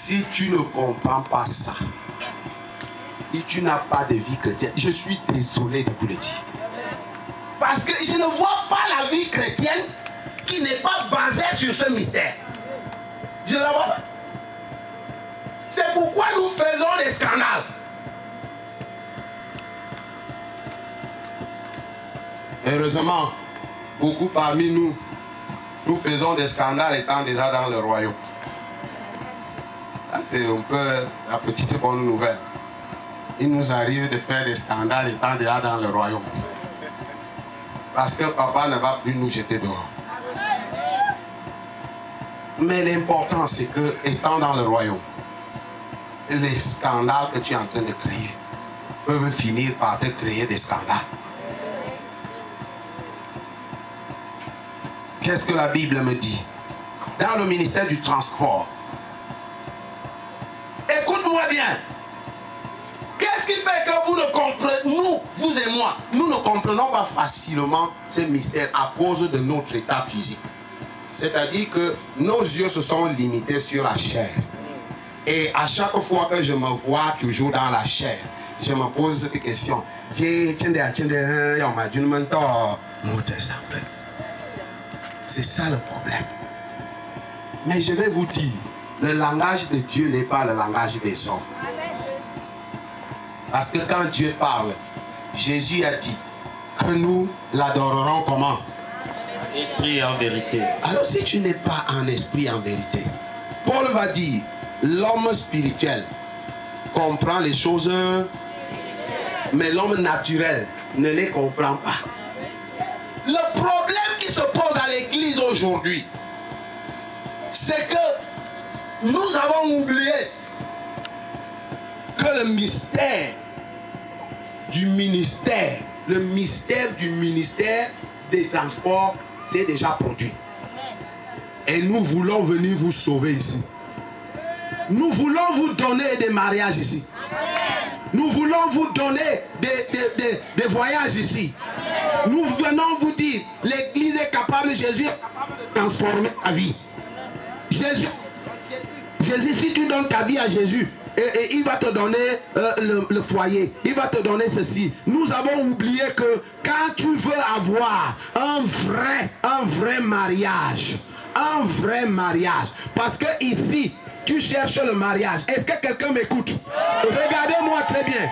Si tu ne comprends pas ça, et tu n'as pas de vie chrétienne, je suis désolé de vous le dire. Parce que je ne vois pas la vie chrétienne qui n'est pas basée sur ce mystère. Je ne la vois pas. C'est pourquoi nous faisons des scandales. Heureusement, beaucoup parmi nous, nous faisons des scandales étant déjà dans le royaume. C'est un peu la petite bonne nouvelle. Il nous arrive de faire des scandales étant déjà dans le royaume. Parce que papa ne va plus nous jeter dehors. Mais l'important, c'est que, étant dans le royaume, les scandales que tu es en train de créer peuvent finir par te créer des scandales. Qu'est-ce que la Bible me dit? Dans le ministère du transport, écoute-moi bien. Qu'est-ce qui fait que vous ne comprenez, nous, vous et moi, nous ne comprenons pas facilement ces mystères à cause de notre état physique. C'est-à-dire que nos yeux se sont limités sur la chair. Et à chaque fois que je me vois toujours dans la chair, je me pose cette question. C'est ça le problème. Mais je vais vous dire, le langage de Dieu n'est pas le langage des hommes. Parce que quand Dieu parle, Jésus a dit que nous l'adorerons comment? En esprit et en vérité. Alors si tu n'es pas en esprit et en vérité, Paul va dire, l'homme spirituel comprend les choses, mais l'homme naturel ne les comprend pas. Le problème qui se pose à l'église aujourd'hui, c'est que nous avons oublié que le mystère du ministère, le mystère du ministère des transports, c'est déjà produit. Et nous voulons venir vous sauver ici. Nous voulons vous donner des mariages ici. Nous voulons vous donner des voyages ici. Nous venons vous dire, l'église est capable, Jésus est capable de transformer ta vie. Jésus, si tu donnes ta vie à Jésus, et il va te donner le foyer, il va te donner ceci. Nous avons oublié que quand tu veux avoir un vrai mariage, parce que ici, tu cherches le mariage. Est-ce que quelqu'un m'écoute? Regardez-moi très bien.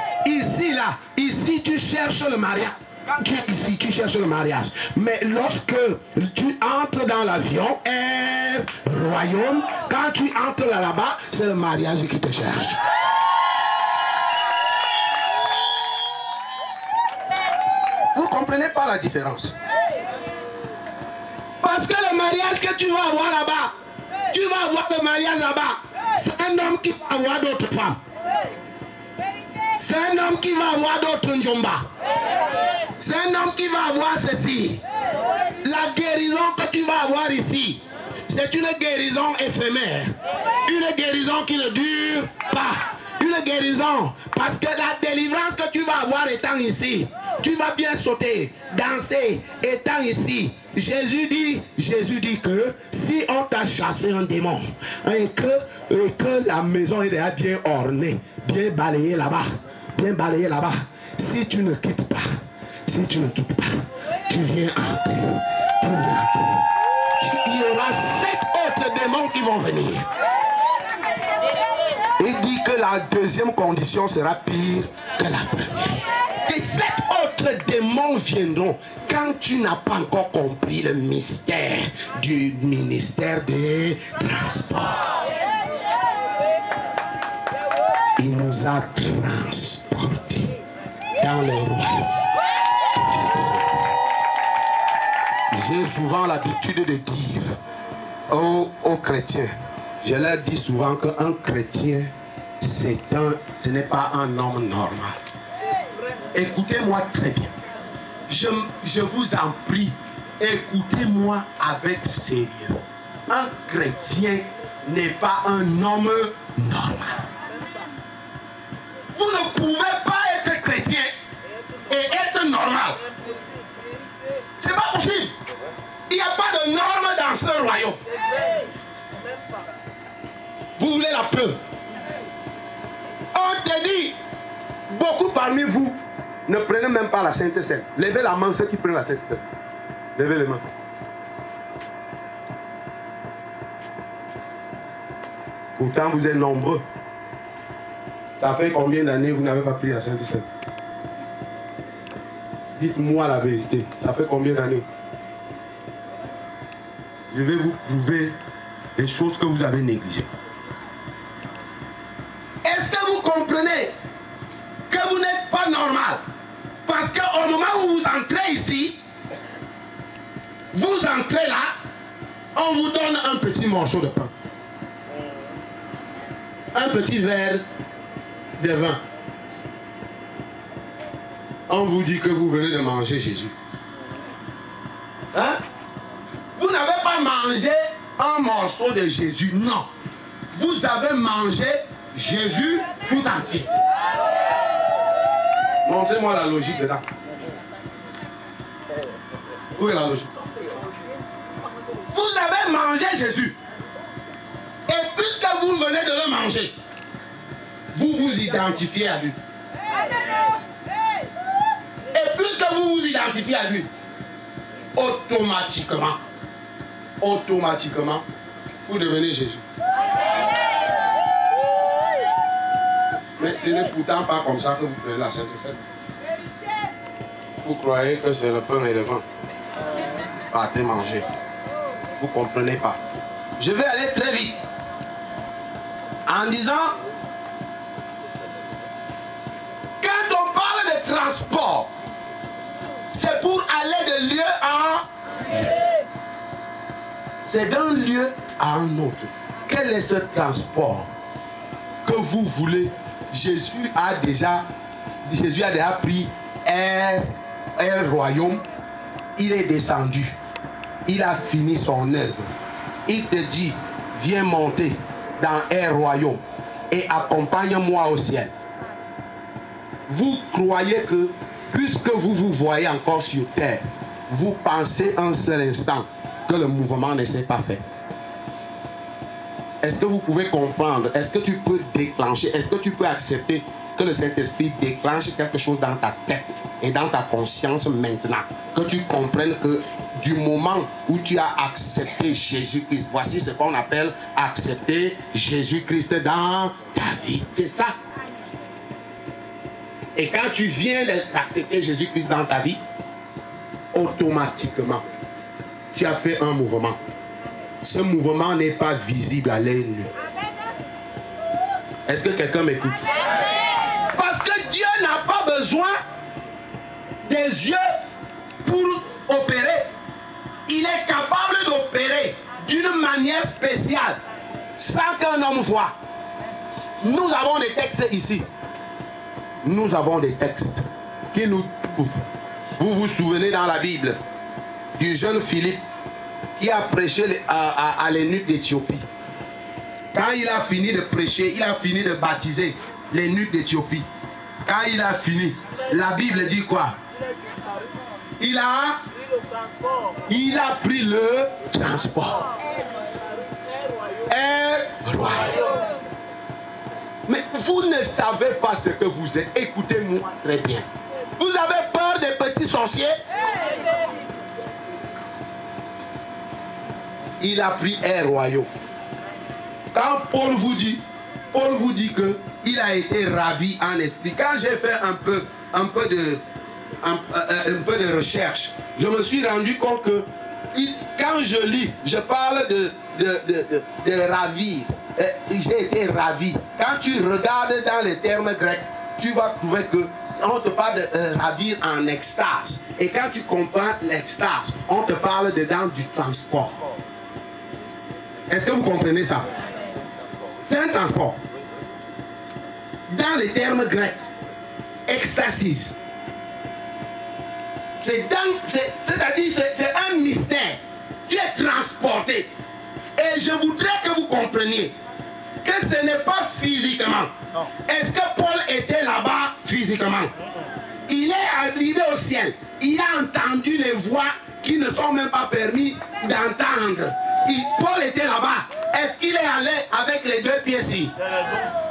Ici, tu cherches le mariage. Quand tu es ici, tu cherches le mariage. Mais lorsque tu entres dans l'avion, royaume, quand tu entres là-bas, c'est le mariage qui te cherche. Vous ne comprenez pas la différence? Parce que le mariage que tu vas avoir là-bas, tu vas avoir le mariage là-bas, c'est un homme qui va avoir d'autres femmes. C'est un homme qui va avoir d'autres njomba. C'est un homme qui va avoir ceci. La guérison que tu vas avoir ici, c'est une guérison éphémère. Une guérison qui ne dure pas. Une guérison. Parce que la délivrance que tu vas avoir étant ici, tu vas bien sauter, danser, étant ici. Jésus dit que si on t'a chassé un démon et que la maison est déjà bien ornée, bien balayée là-bas, si tu ne quittes pas, tu viens entrer. Il y aura 7 autres démons qui vont venir. Il dit que la deuxième condition sera pire que la première. Et 7 autres démons viendront quand tu n'as pas encore compris le mystère du ministère des Transports. Il nous a transportés dans le royaume. J'ai souvent l'habitude de dire aux chrétiens, je leur dis souvent qu'un chrétien, ce n'est pas un homme normal. Écoutez-moi très bien. Je vous en prie, écoutez-moi avec sérieux. Un chrétien n'est pas un homme normal. Vous ne pouvez pas être chrétien et être normal. C'est pas possible. Il n'y a pas de normes dans ce royaume. Vous voulez la preuve? On te dit, beaucoup parmi vous ne prenez même pas la Sainte Seine. Levez la main ceux qui prennent la Sainte Seine. Levez les mains. Pourtant, vous êtes nombreux. Ça fait combien d'années que vous n'avez pas pris la Sainte Seine? Dites-moi la vérité. Ça fait combien d'années? Je vais vous prouver des choses que vous avez négligées. Est-ce que vous comprenez que vous n'êtes pas normal? Parce qu'au moment où vous entrez ici, vous entrez là, on vous donne un petit morceau de pain. Un petit verre de vin. On vous dit que vous venez de manger Jésus. Hein? Vous n'avez pas mangé un morceau de Jésus, non. Vous avez mangé Jésus tout entier. Montrez-moi la logique dedans. Où est la logique? Vous avez mangé Jésus. Et puisque vous venez de le manger, vous vous identifiez à lui. Et puisque vous vous identifiez à lui, automatiquement, vous devenez Jésus. Mais ce n'est pourtant pas comme ça que vous prenez la Sainte Seine. Vous croyez que c'est le pain et le vin. Partez manger. Vous ne comprenez pas. Je vais aller très vite. En disant, quand on parle de transport, c'est pour aller de lieu en lieu. C'est d'un lieu à un autre. Quel est ce transport que vous voulez? Jésus a déjà pris un royaume. Il est descendu. Il a fini son œuvre. Il te dit, viens monter dans un royaume et accompagne-moi au ciel. Vous croyez que, puisque vous vous voyez encore sur terre, vous pensez un seul instant que le mouvement ne s'est pas fait. Est-ce que vous pouvez comprendre? Est-ce que tu peux déclencher? Est-ce que tu peux accepter que le Saint-Esprit déclenche quelque chose dans ta tête et dans ta conscience maintenant? Que tu comprennes que du moment où tu as accepté Jésus-Christ, voici ce qu'on appelle accepter Jésus-Christ dans ta vie. C'est ça. Et quand tu viens d'accepter Jésus-Christ dans ta vie, automatiquement, tu as fait un mouvement. Ce mouvement n'est pas visible à l'œil nu. Est-ce que quelqu'un m'écoute? Parce que Dieu n'a pas besoin des yeux pour opérer. Il est capable d'opérer d'une manière spéciale sans qu'un homme voie. Nous avons des textes ici. Nous avons des textes qui nous trouvent. Vous vous souvenez dans la Bible du jeune Philippe qui a prêché à l'eunuque d'Éthiopie. Quand il a fini de prêcher, il a fini de baptiser l'eunuque d'Éthiopie. Quand il a fini, la Bible dit quoi? Il a pris le transport. Un royaume. Mais vous ne savez pas ce que vous êtes. Écoutez-moi très bien. Vous avez peur des petits sorciers? Il a pris un royaume. Quand Paul vous dit qu'il a été ravi en esprit. Quand j'ai fait un peu de recherche, je me suis rendu compte que quand je lis, je parle de ravir. J'ai été ravi. Quand tu regardes dans les termes grecs, tu vas trouver que on te parle de ravir en extase. Et quand tu comprends l'extase, on te parle dedans du transport. Est-ce que vous comprenez ça? C'est un transport. Dans les termes grecs, extasis. C'est-à-dire c'est un mystère. Tu es transporté. Et je voudrais que vous compreniez que ce n'est pas physiquement. Est-ce que Paul était là-bas physiquement? Il est arrivé au ciel. Il a entendu les voix qui ne sont même pas permis d'entendre. Paul était là-bas. Est-ce qu'il est allé avec les deux pieds ici?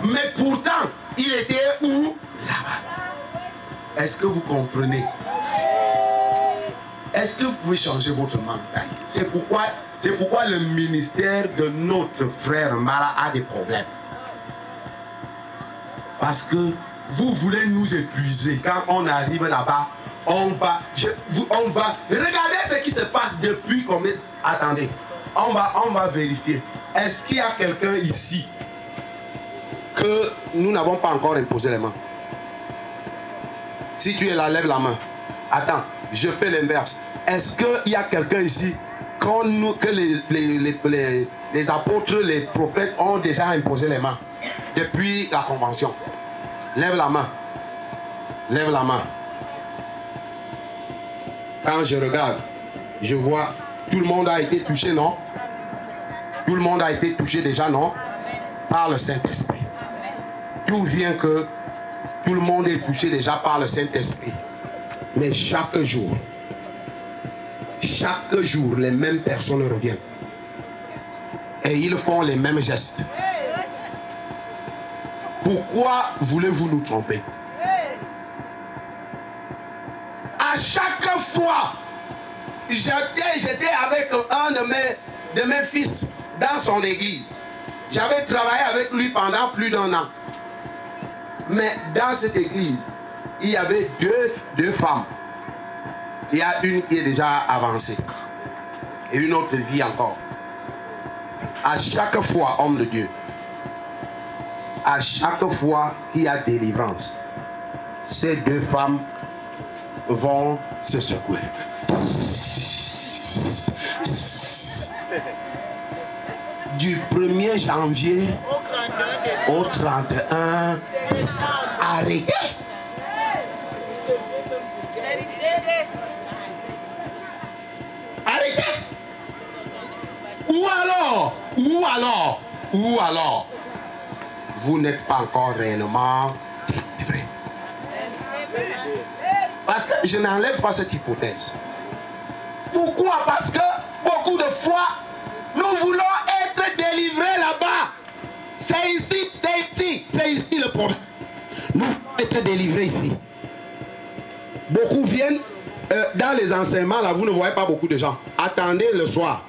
Mais pourtant, il était où? Là-bas. Est-ce que vous comprenez? Est-ce que vous pouvez changer votre mentalité? C'est pourquoi le ministère de notre frère Mala a des problèmes. Parce que vous voulez nous épuiser. Quand on arrive là-bas, on va. Regardez ce qui se passe depuis combien. Attendez, on va vérifier. Est-ce qu'il y a quelqu'un ici que nous n'avons pas encore imposé les mains? Si tu es là, lève la main. Attends, je fais l'inverse. Est-ce qu'il y a quelqu'un ici que les apôtres, les prophètes ont déjà imposé les mains depuis la convention? Lève la main. Lève la main. Quand je regarde, je vois tout le monde a été touché, non? Tout le monde a été touché déjà, non? Par le Saint-Esprit. Tout vient que tout le monde est touché déjà par le Saint-Esprit. Mais chaque jour, les mêmes personnes reviennent. Et ils font les mêmes gestes. Pourquoi voulez-vous nous tromper? À chaque fois, j'étais avec un de mes fils dans son église. J'avais travaillé avec lui pendant plus d'1 an. Mais dans cette église, il y avait deux femmes. Il y a une qui est déjà avancée. Et une autre vie encore. À chaque fois, homme de Dieu, à chaque fois qu'il y a délivrance, ces 2 femmes vont se secouer. Du 1er janvier au 31 décembre. Arrêtez! Arrêtez! Ou alors, vous n'êtes pas encore réellement délivré. Parce que je n'enlève pas cette hypothèse. Pourquoi? Parce que beaucoup de fois, nous voulons être délivrés là-bas. C'est ici le problème. Nous voulons être délivrés ici. Beaucoup viennent, dans les enseignements, là, vous ne voyez pas beaucoup de gens. Attendez le soir.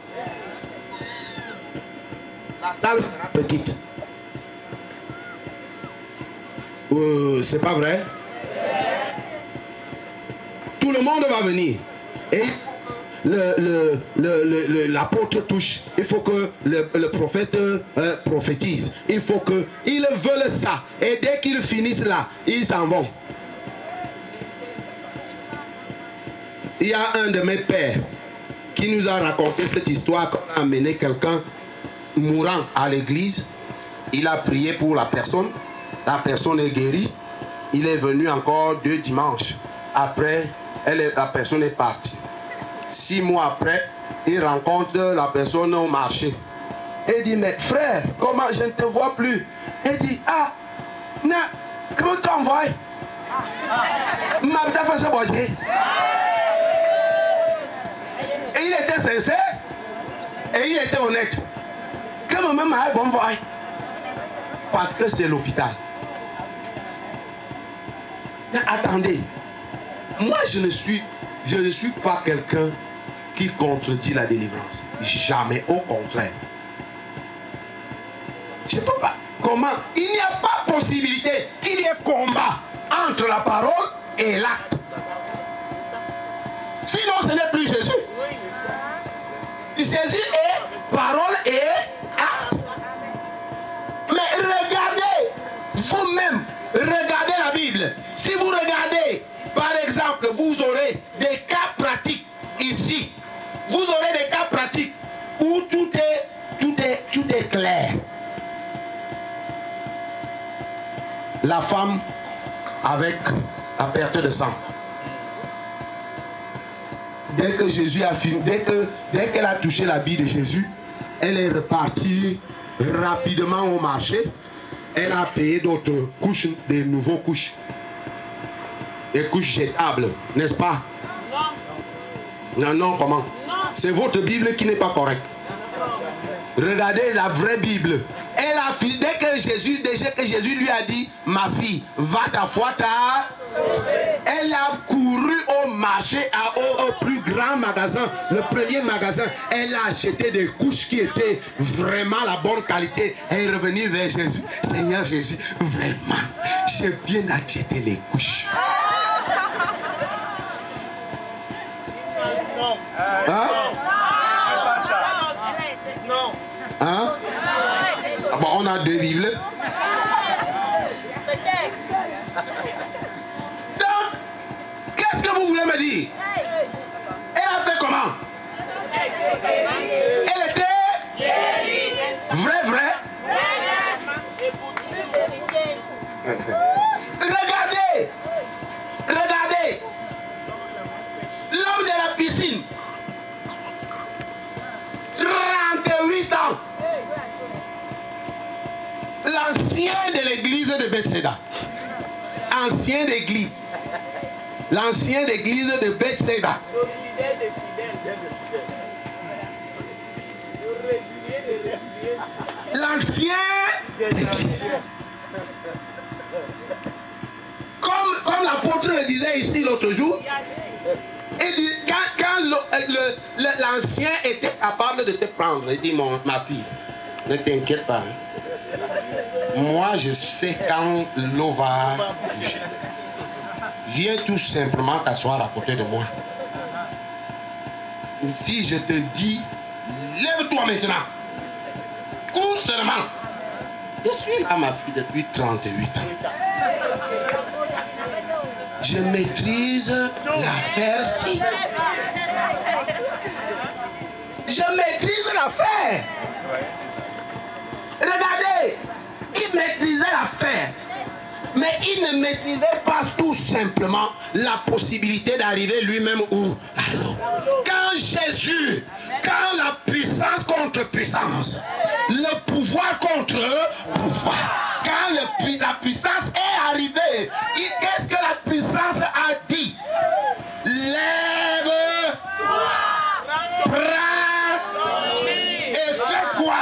La salle sera petite. C'est pas vrai? Tout le monde va venir. Et l'apôtre touche. Il faut que le prophète prophétise. Il faut que ils veulent ça. Et dès qu'ils finissent là, ils s'en vont. Il y a un de mes pères qui nous a raconté cette histoire qu'on a amené quelqu'un mourant à l'église. Il a prié pour la personne. La personne est guérie. Il est venu encore 2 dimanches. Après, la personne est partie. 6 mois après, il rencontre la personne au marché. Il dit, mais frère, comment je ne te vois plus? Il dit, ah, non, comment tu envoies? Et il était sincère et il était honnête. Comment même bon voix? Parce que c'est l'hôpital. Mais attendez, moi je ne suis pas quelqu'un qui contredit la délivrance. Jamais, au contraire. Je ne peux pas. Comment? Il n'y a pas possibilité qu'il y ait combat entre la parole et l'acte. Sinon ce n'est plus Jésus. Jésus est parole et acte. Mais regardez vous-même, regardez la Bible. Si vous regardez, par exemple, vous aurez des cas pratiques ici. Vous aurez des cas pratiques où tout est clair. La femme avec la perte de sang. Dès que Jésus a fini, dès qu'elle a touché l'habit de Jésus, elle est repartie rapidement au marché. Elle a payé d'autres couches, des nouveaux couches. Des couches jetables, n'est-ce pas? Non, comment? C'est votre Bible qui n'est pas correcte. Regardez la vraie Bible. Elle a fini, dès que Jésus lui a dit, ma fille, va ta foi, elle a couru au marché, au plus grand magasin, le premier magasin. Elle a acheté des couches qui étaient vraiment la bonne qualité. Elle est revenue vers Jésus. Seigneur Jésus, vraiment, j'ai bien acheté les couches. Hein? Hein? Bon, on a deux Bibles. Donc, qu'est-ce que vous voulez me dire? Elle a fait comment? Elle était vrai. Regardez. L'homme de la piscine. 38 ans. L'ancien de l'église de Bethsaida. L'ancien d'église de Bethsaida. L'ancien d'église. Comme l'apôtre le disait ici l'autre jour, il dit, quand l'ancien était capable de te prendre, il dit, ma fille, ne t'inquiète pas. Moi, je sais quand l'eau va bouger. Viens tout simplement t'asseoir à côté de moi. Si je te dis, lève-toi maintenant. Cours seulement. Je suis là, ma fille, depuis 38 ans. Je maîtrise l'affaire-ci. Je maîtrise l'affaire. Regardez, il maîtrisait l'affaire. Mais il ne maîtrisait pas tout simplement la possibilité d'arriver lui-même où? Alors, quand Jésus, quand la puissance contre puissance, le pouvoir contre pouvoir, quand la puissance est arrivée, qu'est-ce que la puissance a dit? Lève, prends et fais quoi?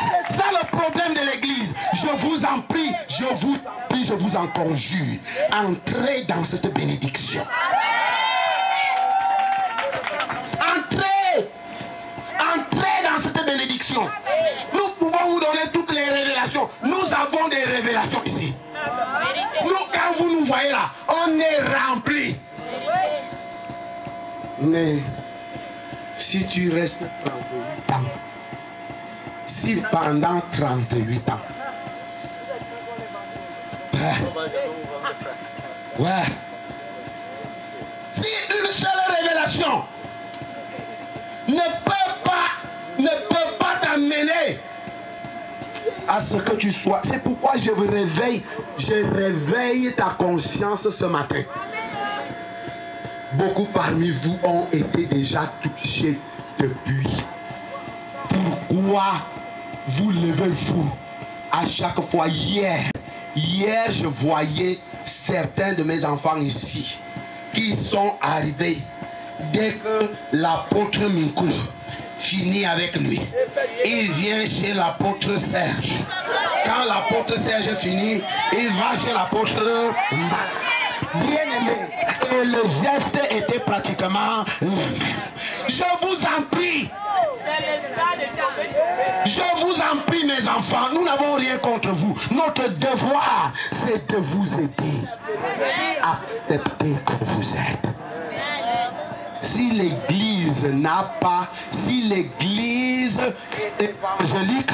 C'est ça le problème de l'église. Je vous en prie, je vous en conjure. Entrez dans cette bénédiction. Entrez dans cette bénédiction. Nous pouvons vous donner toutes les révélations. Nous avons des révélations ici. Nous, quand vous nous voyez là, on est remplis. Mais si tu restes 38 ans, si pendant 38 ans, si une seule révélation ne peut pas t'amener à ce que tu sois, c'est pourquoi je réveille ta conscience ce matin. Beaucoup parmi vous ont été déjà touchés depuis. Pourquoi vous levez-vous à chaque fois? Hier, je voyais certains de mes enfants ici qui sont arrivés dès que l'apôtre Minkoul finit avec lui. Il vient chez l'apôtre Serge. Quand l'apôtre Serge finit, il va chez l'apôtre bien-aimé. Et le geste était pratiquement le même. Je vous en prie. Je vous en prie, mes enfants, nous n'avons rien contre vous. Notre devoir, c'est de vous aider. Acceptez que vous êtes. Si l'église n'a pas, si l'église évangélique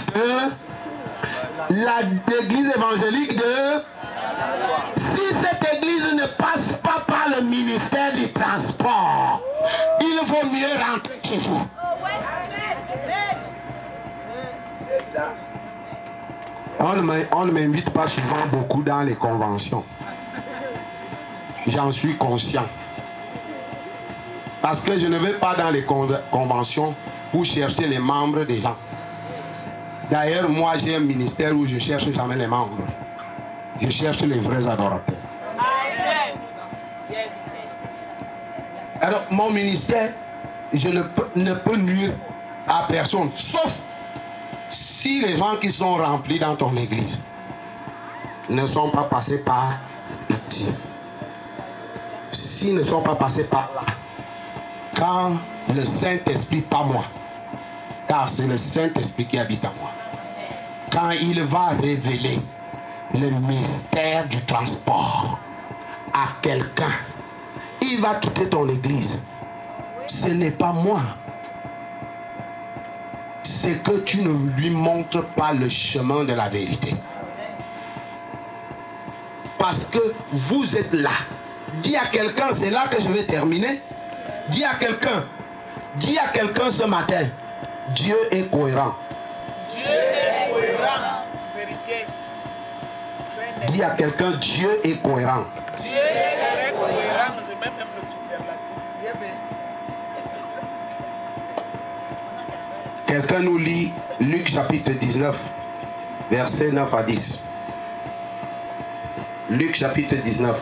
si cette église ne passe pas par le ministère du transport, il vaut mieux rentrer chez vous. On ne m'invite pas souvent beaucoup dans les conventions. J'en suis conscient. Parce que je ne vais pas dans les conventions pour chercher les membres des gens. D'ailleurs, moi j'ai un ministère où je ne cherche jamais les membres. Je cherche les vrais adorateurs. Alors, mon ministère, je ne peux nuire à personne, sauf si les gens qui sont remplis dans ton église ne sont pas passés par ici. S'ils ne sont pas passés par là, quand le Saint-Esprit, pas moi, car c'est le Saint-Esprit qui habite en moi, quand il va révéler le mystère du transport à quelqu'un, il va quitter ton église. Ce n'est pas moi. C'est que tu ne lui montres pas le chemin de la vérité. Parce que vous êtes là. Dis à quelqu'un, c'est là que je vais terminer. Dis à quelqu'un ce matin, Dieu est cohérent. Dieu est cohérent. Vérité. Dis à quelqu'un, Dieu est cohérent. Dieu est cohérent. Je mets même le superlatif. Quelqu'un nous lit Luc chapitre 19, versets 9 à 10. Luc chapitre 19.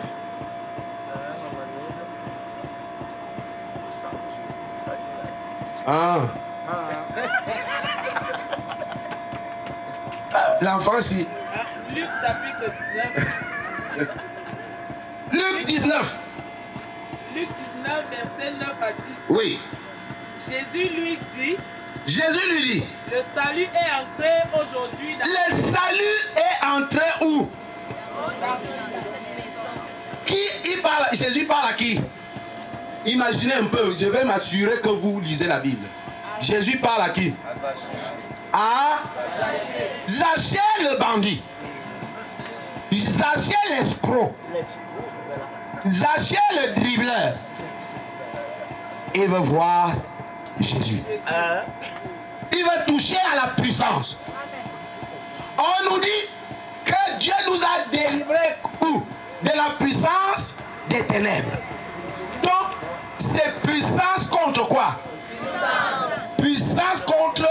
L'enfant, si. Luc chapitre 19. Luc 19. Luc 19, verset 9 à 10. Oui. Jésus lui dit, le salut est entré aujourd'hui dans... Le salut est entré où? Qui il parle? Jésus parle à qui? Imaginez un peu, je vais m'assurer que vous lisez la Bible. Jésus parle à qui? À Zachée le bandit. Zachée l'escroc. Zachée le dribbleur. Il veut voir Jésus. Il veut toucher à la puissance. On nous dit que Dieu nous a délivrés où? De la puissance des ténèbres. Donc, c'est puissance contre quoi? Puissance contre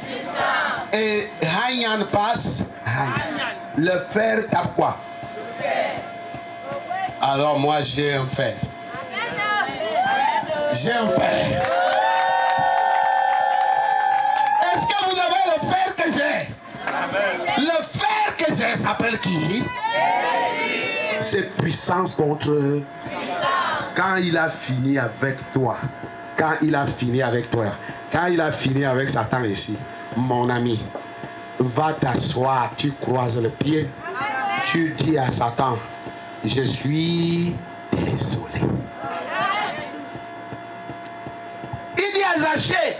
puissance. Et Hanyan passe. Le fer tape quoi? Alors moi j'ai un fer. J'ai un fer. Est-ce que vous avez le fer que j'ai? Le fer que j'ai s'appelle qui? C'est puissance contre. Quand il a fini avec toi, quand il a fini avec toi, quand il a fini avec Satan ici, mon ami, va t'asseoir, tu croises le pied, tu dis à Satan, je suis désolé. Il dit à Zachée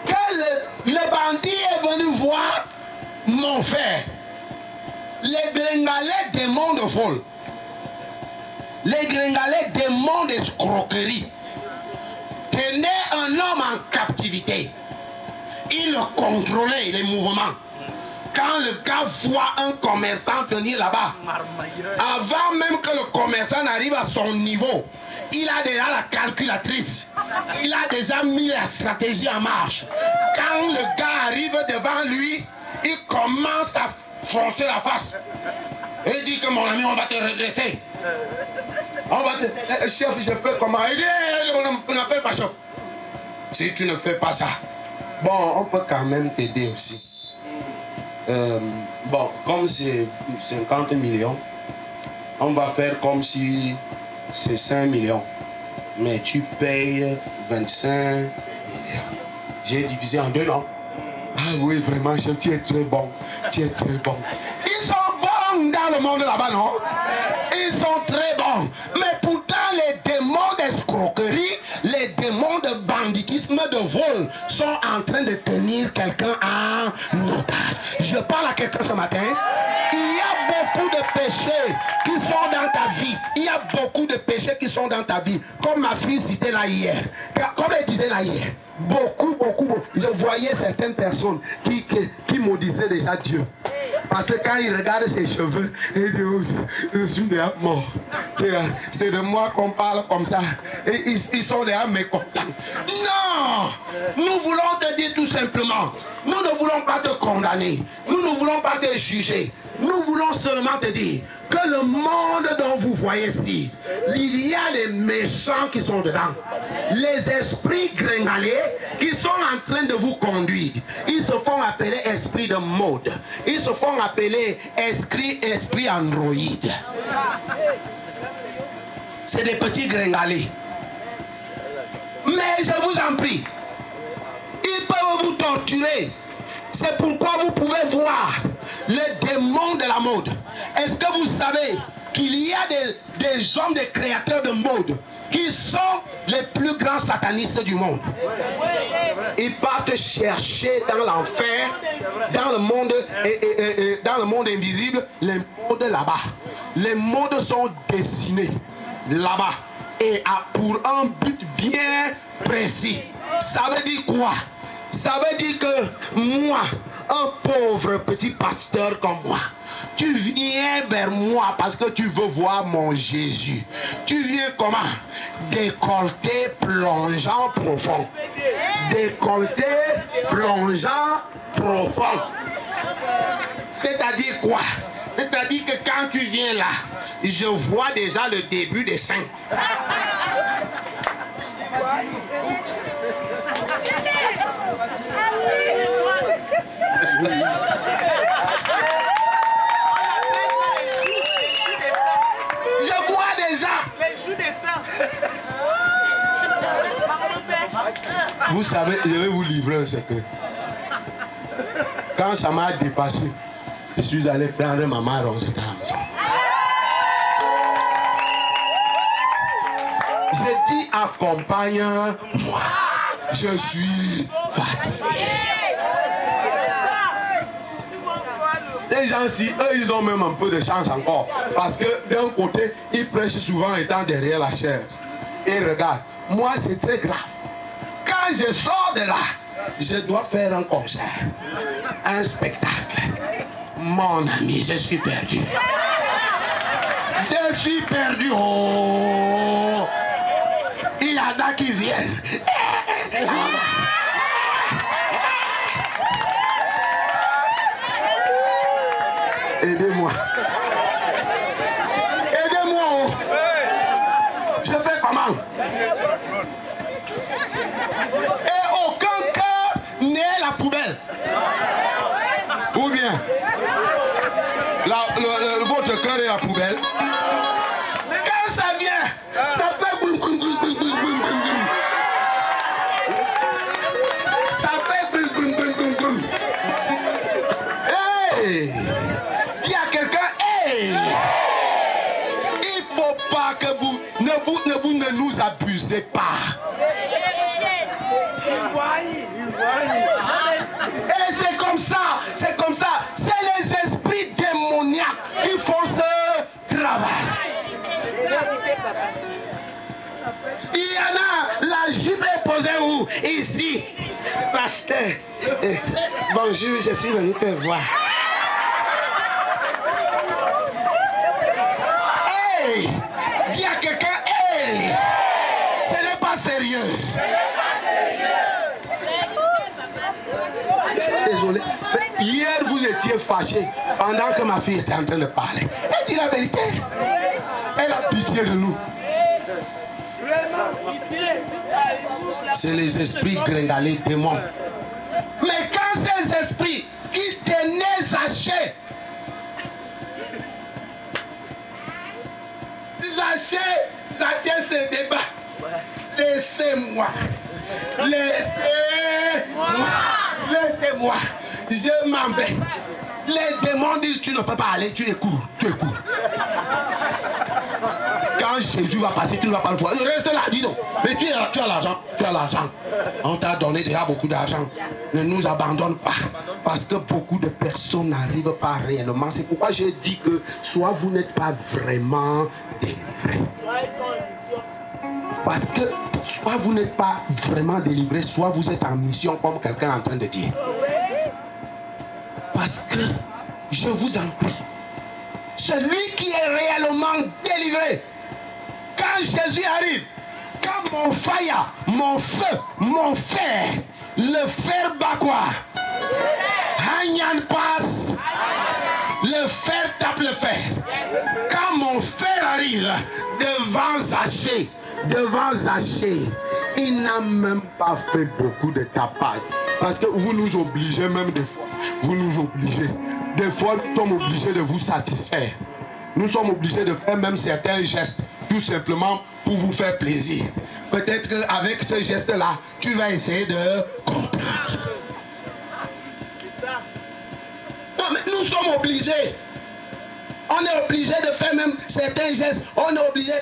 que le bandit est venu voir mon frère. Les gringalais démons de vol. Les gringalais démons d'escroquerie. Tenaient un homme en captivité. Il contrôlait les mouvements. Quand le gars voit un commerçant venir là-bas, avant même que le commerçant n'arrive à son niveau, il a déjà la calculatrice. Il a déjà mis la stratégie en marche. Quand le gars arrive devant lui, il commence à froncer la face. Et il dit que mon ami, on va te redresser. On va te... Chef, je fais comment? Il dit, on n'appelle pas chef. Si tu ne fais pas ça, bon, on peut quand même t'aider aussi. Bon, comme c'est 50 millions, on va faire comme si c'est 5 millions. Mais tu payes 25 millions. J'ai divisé en deux, non? Ah oui, vraiment, chef, tu es très bon. Tu es très bon. Ils sont bons dans le monde là-bas, non? Ils sont très bons. Mais pourtant, les démons d'escroquerie, les démons de banditisme, de vol, sont en train de tenir quelqu'un en otage. Je parle à quelqu'un ce matin. Il y a beaucoup de péchés qui sont dans ta vie. Il y a beaucoup de péchés qui sont dans ta vie. Comme ma fille citait là hier. Comme elle disait là hier. Beaucoup. Je voyais certaines personnes qui maudissaient déjà Dieu. Parce que quand ils regardent ses cheveux, ils disent, oh, je suis déjà mort. C'est de moi qu'on parle comme ça. Et ils sont déjà mécontents. Non! Nous voulons te dire tout simplement, nous ne voulons pas te condamner. Nous ne voulons pas te juger. Nous voulons seulement te dire que le monde dont vous voyez ici, il y a les méchants qui sont dedans. Les esprits gringalés qui sont en train de vous conduire. Ils se font appeler esprits de mode. Ils se font appeler esprits androïdes. C'est des petits gringalés. Mais je vous en prie, ils peuvent vous torturer. C'est pourquoi vous pouvez voir le démon de la mode. Est-ce que vous savez qu'il y a des hommes, des créateurs de mode qui sont les plus grands satanistes du monde? Ils partent chercher dans l'enfer, dans le monde invisible, les modes là-bas. Les modes sont dessinés là-bas et pour un but bien précis. Ça veut dire quoi? Ça veut dire que moi, un pauvre petit pasteur comme moi, tu viens vers moi parce que tu veux voir mon Jésus. Tu viens comment? Décolleté, plongeant, profond. Décolleté, plongeant, profond. C'est-à-dire quoi? C'est-à-dire que quand tu viens là, je vois déjà le début des seins. Je vois déjà. Vous savez, je vais vous livrer un secret. Quand ça m'a dépassé, je suis allé prendre ma marron dans la maison. J'ai dit accompagne-moi. Je suis fatigué. Les gens-ci, eux, ils ont même un peu de chance encore. Parce que d'un côté, ils prêchent souvent étant derrière la chair. Et regarde, moi c'est très grave. Quand je sors de là, je dois faire un concert, un spectacle. Mon ami, je suis perdu. Je suis perdu. Oh, il y en a qui viennent. Aidez-moi. Aidez-moi. Oh. Je fais comment? Et aucun cœur n'est la poubelle. Ou bien votre cœur est la poubelle. Quand ça vient, ça fait boum boum boum boum boum boum boum. Ça fait boum boum boum boum boum. Hey! Dis à quelqu'un, hey! Il ne faut pas que vous ne nous abusez pas. Et c'est comme ça, c'est les esprits démoniaques qui font ce travail. Il y en a, la jupe est posée où? Ici. Pasteur, bonjour, je suis venu te voir. Hey! Dis à quelqu'un, hey! Ce n'est pas sérieux. Désolé. Hier, vous étiez fâché pendant que ma fille était en train de parler. Elle dit la vérité. Elle a pitié de nous. C'est les esprits gringalés, démons. Mais quand ces esprits qui tenaient Zachée, Zachée se débat. Laissez-moi. Laissez-moi. Je m'en vais. Les démons disent tu ne peux pas aller, tu les cours. Quand Jésus va passer, tu ne vas pas le voir. Reste là, dis donc. Mais tu as l'argent. On t'a donné déjà beaucoup d'argent. Ne nous abandonne pas. Parce que beaucoup de personnes n'arrivent pas réellement. C'est pourquoi j'ai dit que soit vous n'êtes pas vraiment délivrés. Parce que soit vous n'êtes pas vraiment délivré, soit vous êtes en mission comme quelqu'un est en train de dire. Parce que, je vous en prie, celui qui est réellement délivré, quand Jésus arrive, quand mon fire, mon feu, mon fer, le fer bat quoi? Hagnan passe, le le fer tape le fer. Quand mon frère arrive devant Zachée, il n'a même pas fait beaucoup de tapage. Parce que vous nous obligez même des fois. Vous nous obligez. Des fois, nous sommes obligés de vous satisfaire. Nous sommes obligés de faire même certains gestes, tout simplement pour vous faire plaisir. Peut-être qu'avec ce geste-là, tu vas essayer de comprendre. Non, mais nous sommes obligés. On est obligé de faire même certains gestes. On est obligé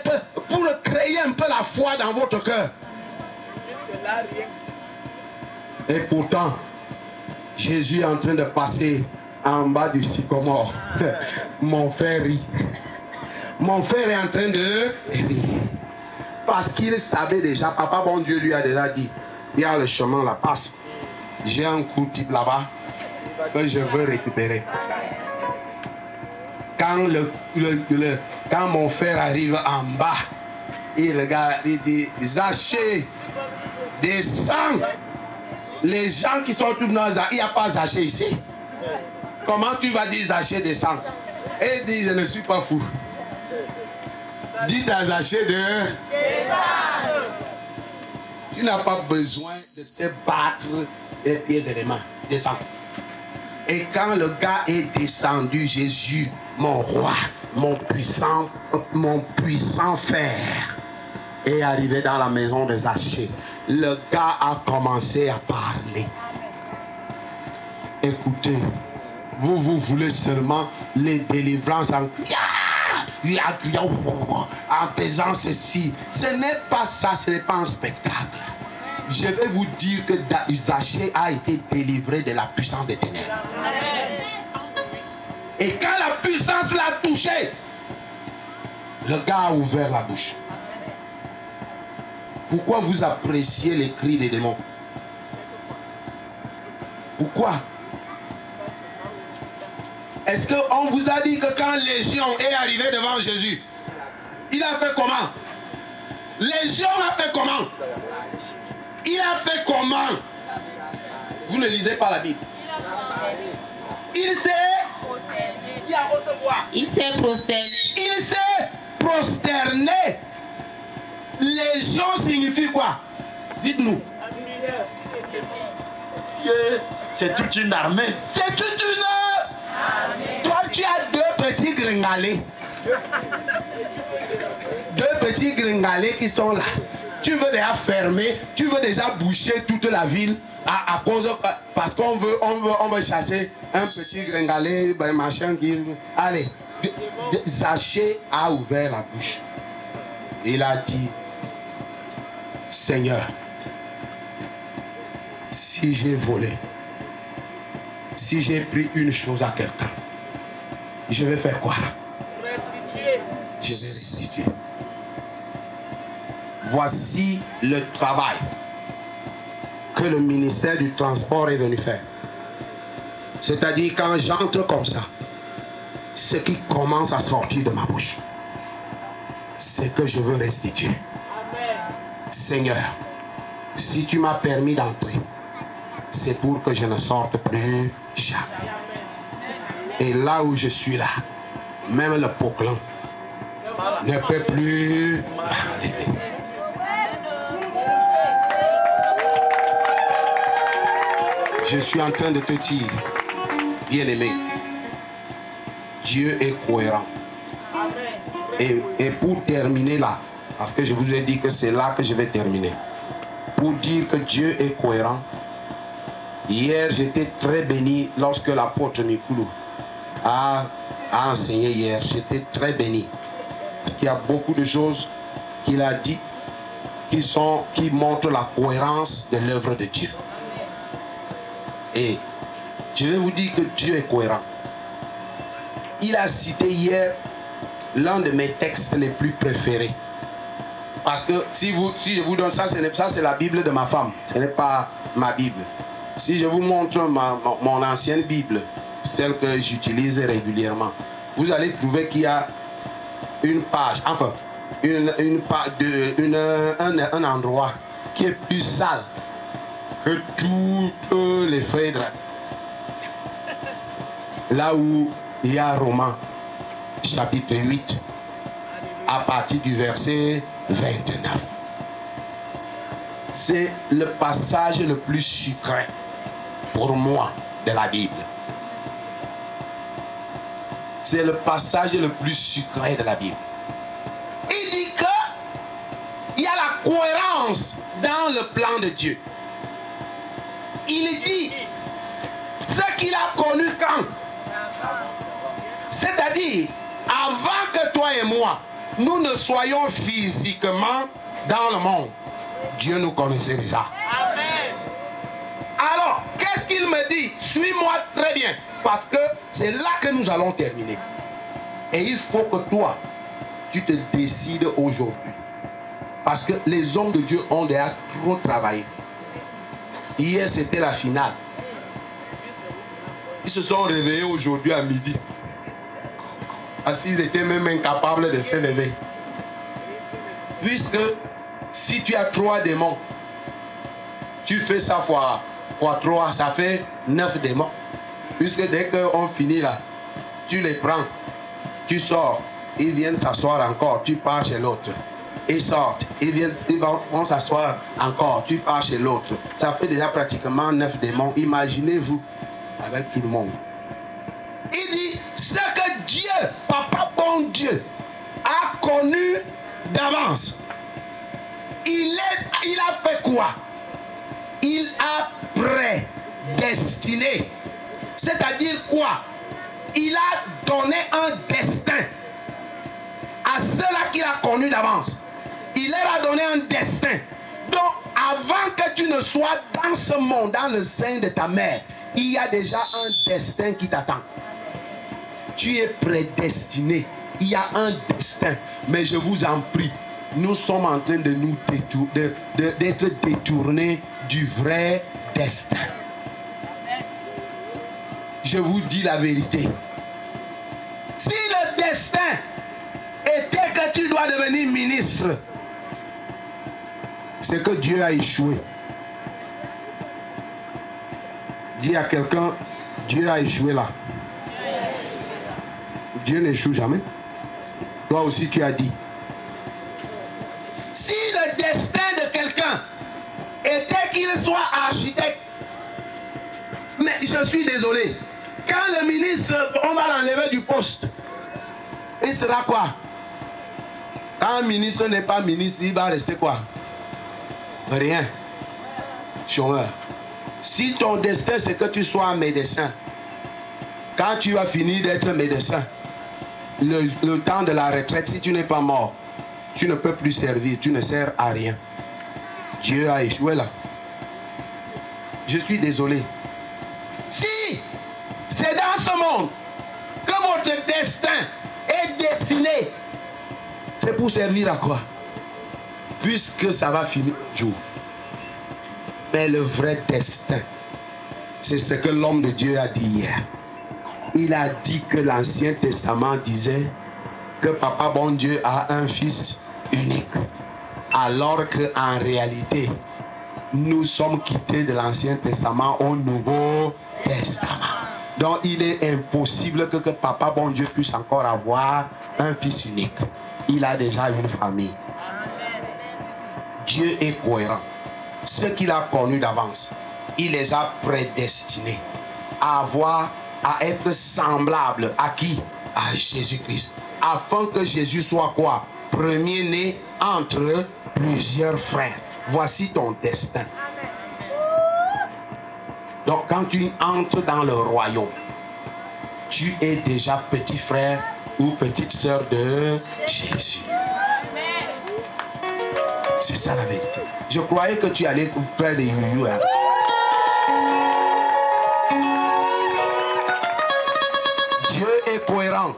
pour créer un peu la foi dans votre cœur. Et pourtant, Jésus est en train de passer en bas du sycomore. Mon frère rit. Mon frère est en train de rire. Parce qu'il savait déjà, papa bon Dieu lui a déjà dit, il y a le chemin là, passe. J'ai un coup type là-bas que je veux récupérer. Quand mon frère arrive en bas, il regarde, il dit, Zachée, descends. Les gens qui sont tous dans il n'y a pas Zachée ici. Comment tu vas dire Zachée descend? Et il dit, je ne suis pas fou. Dites à Zachée de descendre. Tu n'as pas besoin de te battre les pieds et les mains. Descends. Et quand le gars est descendu, Jésus, mon roi, mon puissant frère, est arrivé dans la maison de Zachée. Le gars a commencé à parler. Écoutez, vous voulez seulement les délivrances en faisant ceci. Ce n'est pas ça, ce n'est pas un spectacle. Je vais vous dire que Zachée a été délivré de la puissance des ténèbres. Et quand la puissance l'a touché, le gars a ouvert la bouche. Pourquoi vous appréciez les cris des démons? Pourquoi? Est-ce qu'on vous a dit que quand Légion est arrivé devant Jésus, il a fait comment? Légion a fait comment? Il a fait comment? Vous ne lisez pas la Bible. Il s'est prosterné. Il s'est prosterné. Légion signifie quoi? Dites-nous. C'est toute une armée. C'est toute une armée. Toi, tu as deux petits gringalés. Deux petits gringalés qui sont là. Tu veux déjà fermer, tu veux déjà boucher toute la ville à cause, parce qu'on veut chasser un petit gringalé, ben machin qui... Allez, Zachée a ouvert la bouche. Il a dit, Seigneur, si j'ai volé, si j'ai pris une chose à quelqu'un, je vais faire quoi? Je vais restituer. Voici le travail que le ministère du Transport est venu faire. C'est-à-dire quand j'entre comme ça, ce qui commence à sortir de ma bouche, c'est que je veux restituer. Seigneur, si tu m'as permis d'entrer, c'est pour que je ne sorte plus jamais. Et là où je suis là, même le poquelin ne peut plus m'arrêter. Je suis en train de te dire, bien-aimé, Dieu est cohérent. Et pour terminer là, parce que je vous ai dit que c'est là que je vais terminer, pour dire que Dieu est cohérent, hier j'étais très béni lorsque l'apôtre Nicoulou a enseigné hier. J'étais très béni. Parce qu'il y a beaucoup de choses qu'il a dit qui montrent la cohérence de l'œuvre de Dieu. Et je vais vous dire que Dieu est cohérent. Il a cité hier l'un de mes textes les plus préférés. Parce que si je vous donne ça, c'est la Bible de ma femme. Ce n'est pas ma Bible. Si je vous montre mon ancienne Bible, celle que j'utilise régulièrement, vous allez trouver qu'il y a une page, enfin, un endroit qui est plus sale que toutes les feuilles de là où Il y a Romains, chapitre 8, à partir du verset 29. C'est le passage le plus sucré pour moi de la Bible. C'est le passage le plus sucré de la Bible. Il dit que il y a la cohérence dans le plan de Dieu. Il dit ce qu'il a connu quand. C'est-à-dire, avant que toi et moi, nous ne soyons physiquement dans le monde, Dieu nous connaissait déjà. Amen. Alors, qu'est-ce qu'il me dit? Suis-moi très bien, parce que c'est là que nous allons terminer. Et il faut que toi, tu te décides aujourd'hui. Parce que les hommes de Dieu ont déjà trop travaillé. Hier, c'était la finale. Ils se sont réveillés aujourd'hui à midi. Ils étaient même incapables de se lever. Puisque si tu as 3 démons, tu fais ça fois 3, ça fait 9 démons. Puisque dès qu'on finit là, tu les prends, tu sors, ils viennent s'asseoir encore, tu pars chez l'autre. Ils sortent, ils vont s'asseoir encore, tu pars chez l'autre. Ça fait déjà pratiquement 9 démons. Imaginez-vous avec tout le monde. Il dit, ce que Dieu, Papa bon Dieu, a connu d'avance. Il a fait quoi? Il a prédestiné. C'est-à-dire quoi? Il a donné un destin à ceux-là qu'il a connus d'avance. Il leur a donné un destin. Donc, avant que tu ne sois dans ce monde, dans le sein de ta mère, il y a déjà un destin qui t'attend. Tu es prédestiné. Il y a un destin. Mais je vous en prie, nous sommes en train de nous d'être détournés du vrai destin. Je vous dis la vérité. Si le destin était que tu dois devenir ministre, c'est que Dieu a échoué. Dis à quelqu'un, Dieu a échoué là. Dieu n'échoue jamais. Toi aussi tu as dit. Si le destin de quelqu'un était qu'il soit architecte, mais je suis désolé, quand le ministre, on va l'enlever du poste, il sera quoi? Quand un ministre n'est pas ministre, il va rester quoi? Rien. Chômeur. Si ton destin c'est que tu sois un médecin, quand tu vas finir d'être médecin, le temps de la retraite, si tu n'es pas mort, tu ne peux plus servir, tu ne sers à rien. Dieu a échoué là. Je suis désolé. Si c'est dans ce monde que votre destin est destiné, c'est pour servir à quoi? Puisque ça va finir un jour. Mais le vrai destin, c'est ce que l'homme de Dieu a dit hier. Il a dit que l'Ancien Testament disait que Papa bon Dieu a un fils unique. Alors qu'en réalité, nous sommes quittés de l'Ancien Testament au Nouveau Testament. Donc il est impossible que Papa bon Dieu puisse encore avoir un fils unique. Il a déjà une famille. Dieu est cohérent. Ce qu'il a connu d'avance, il les a prédestinés à être semblables à qui? À Jésus-Christ. Afin que Jésus soit quoi? Premier-né entre plusieurs frères. Voici ton destin. Donc quand tu entres dans le royaume, tu es déjà petit frère ou petite sœur de Jésus. C'est ça la vérité. Je croyais que tu allais faire des youyou. Hein. Dieu est cohérent.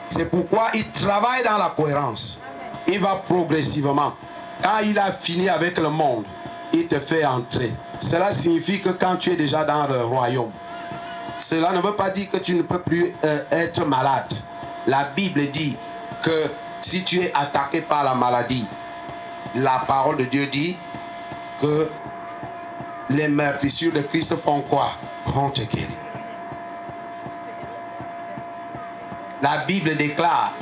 C'est pourquoi il travaille dans la cohérence. Il va progressivement. Quand il a fini avec le monde, il te fait entrer. Cela signifie que quand tu es déjà dans le royaume, cela ne veut pas dire que tu ne peux plus être malade. La Bible dit que si tu es attaqué par la maladie, la parole de Dieu dit que les meurtrissures de Christ font quoi? Vont te guérir. La Bible déclare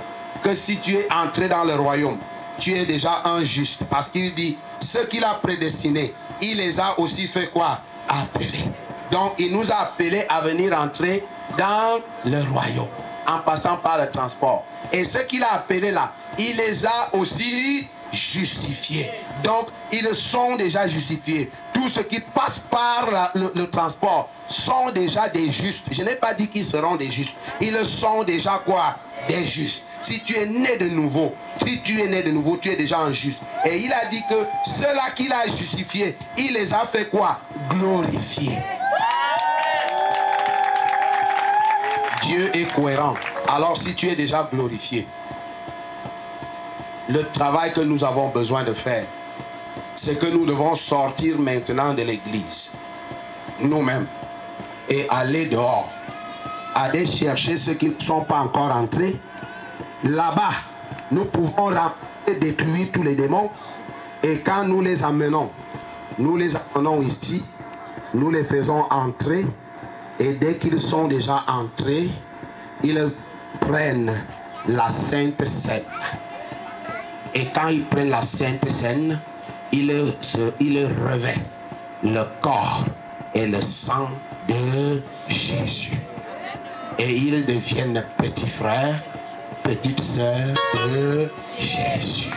que si tu es entré dans le royaume, tu es déjà un juste. Parce qu'il dit, ceux qu'il a prédestinés, il les a aussi fait quoi? Appelés. Donc il nous a appelés à venir entrer dans le royaume, en passant par le transport. Et ceux qu'il a appelés là, il les a aussi justifiés. Donc ils sont déjà justifiés. Tous ceux qui passent par le transport sont déjà des justes. Je n'ai pas dit qu'ils seront des justes. Ils sont déjà quoi? Des justes. Si tu es né de nouveau, tu es déjà un juste. Et il a dit que ceux-là qu'il a justifiés, il les a fait quoi? Glorifier. Dieu est cohérent. Alors si tu es déjà glorifié, le travail que nous avons besoin de faire, c'est que nous devons sortir maintenant de l'église, nous-mêmes, et aller dehors, aller chercher ceux qui ne sont pas encore entrés. Là-bas, nous pouvons détruire tous les démons, et quand nous les amenons ici, nous les faisons entrer, et dès qu'ils sont déjà entrés, ils prennent la Sainte Seine. Et quand ils prennent la Sainte Seine, ils revêtent le corps et le sang de Jésus. Et ils deviennent petits frères, petites sœurs de Jésus.